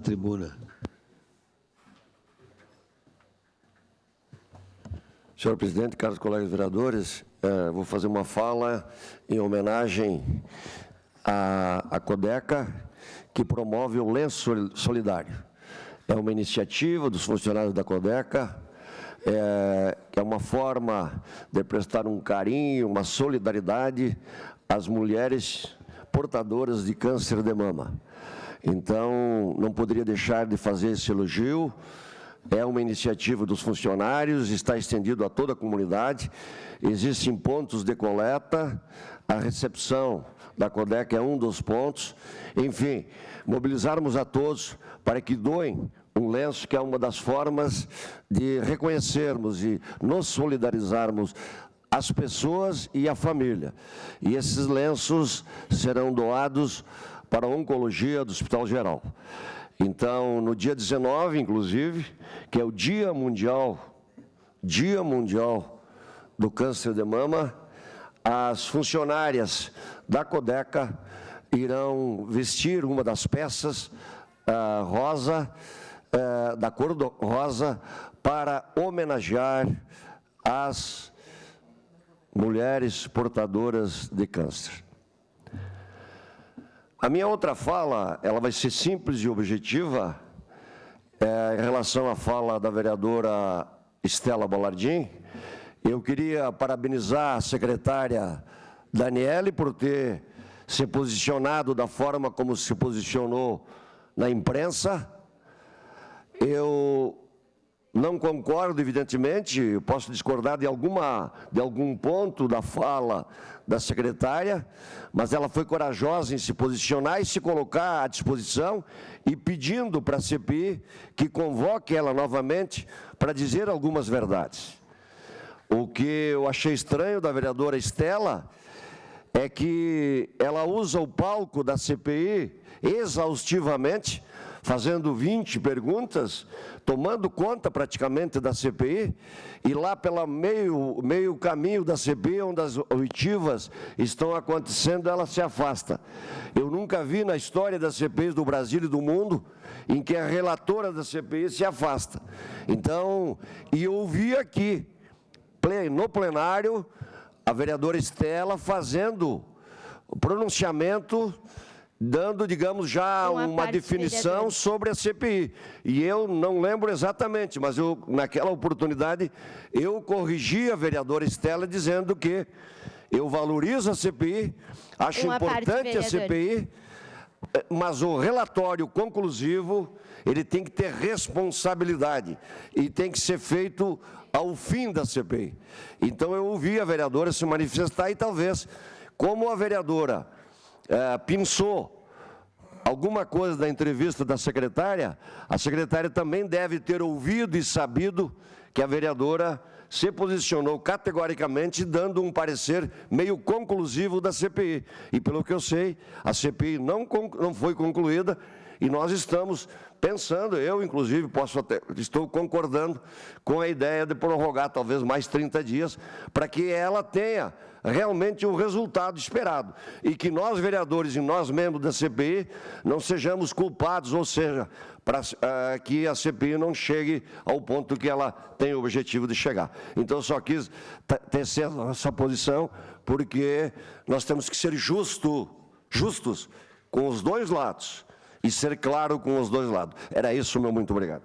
tribuna. Senhor presidente, caros colegas vereadores, vou fazer uma fala em homenagem à Codeca, que promove o lenço solidário. É uma iniciativa dos funcionários da Codeca, que é uma forma de prestar um carinho, uma solidariedade às mulheres portadoras de câncer de mama. Então, não poderia deixar de fazer esse elogio. É uma iniciativa dos funcionários, está estendido a toda a comunidade. Existem pontos de coleta, a recepção da Codeca é um dos pontos. Enfim, mobilizarmos a todos para que doem um lenço, que é uma das formas de reconhecermos e nos solidarizarmos as pessoas e a família. E esses lenços serão doados para a oncologia do Hospital Geral. Então, no dia 19, inclusive, que é o Dia Mundial do Câncer de Mama, as funcionárias da Codeca irão vestir uma das peças rosa, da cor rosa, para homenagear as mulheres portadoras de câncer. A minha outra fala, ela vai ser simples e objetiva, em relação à fala da vereadora Estela Bolardim. Eu queria parabenizar a secretária Daniele por ter se posicionado da forma como se posicionou na imprensa. Eu não concordo, evidentemente, eu posso discordar de algum ponto da fala da secretária, mas ela foi corajosa em se posicionar e se colocar à disposição e pedindo para a CPI que convoque ela novamente para dizer algumas verdades. O que eu achei estranho da vereadora Estela é que ela usa o palco da CPI exaustivamente, fazendo 20 perguntas, tomando conta praticamente da CPI, e lá pelo meio caminho da CPI, onde as oitivas estão acontecendo, ela se afasta. Eu nunca vi na história das CPIs do Brasil e do mundo em que a relatora da CPI se afasta. Então, e eu ouvi aqui, no plenário, a vereadora Estela fazendo o pronunciamento, dando, digamos, já uma definição sobre a CPI. E eu não lembro exatamente, mas naquela oportunidade, eu corrigi a vereadora Estela dizendo que eu valorizo a CPI, acho importante a CPI, mas o relatório conclusivo, ele tem que ter responsabilidade e tem que ser feito ao fim da CPI. Então, eu ouvi a vereadora se manifestar e talvez, como a vereadora pensou alguma coisa da entrevista da secretária, a secretária também deve ter ouvido e sabido que a vereadora se posicionou categoricamente, dando um parecer meio conclusivo da CPI. E, pelo que eu sei, a CPI não foi concluída e nós estamos pensando, eu, inclusive, estou concordando com a ideia de prorrogar talvez mais 30 dias, para que ela tenha realmente o resultado esperado. E que nós, vereadores, e nós, membros da CPI, não sejamos culpados, ou seja, para que a CPI não chegue ao ponto que ela tem o objetivo de chegar. Então, eu só quis tecer essa posição, porque nós temos que ser justos com os dois lados, e ser claro com os dois lados. Era isso, meu muito obrigado.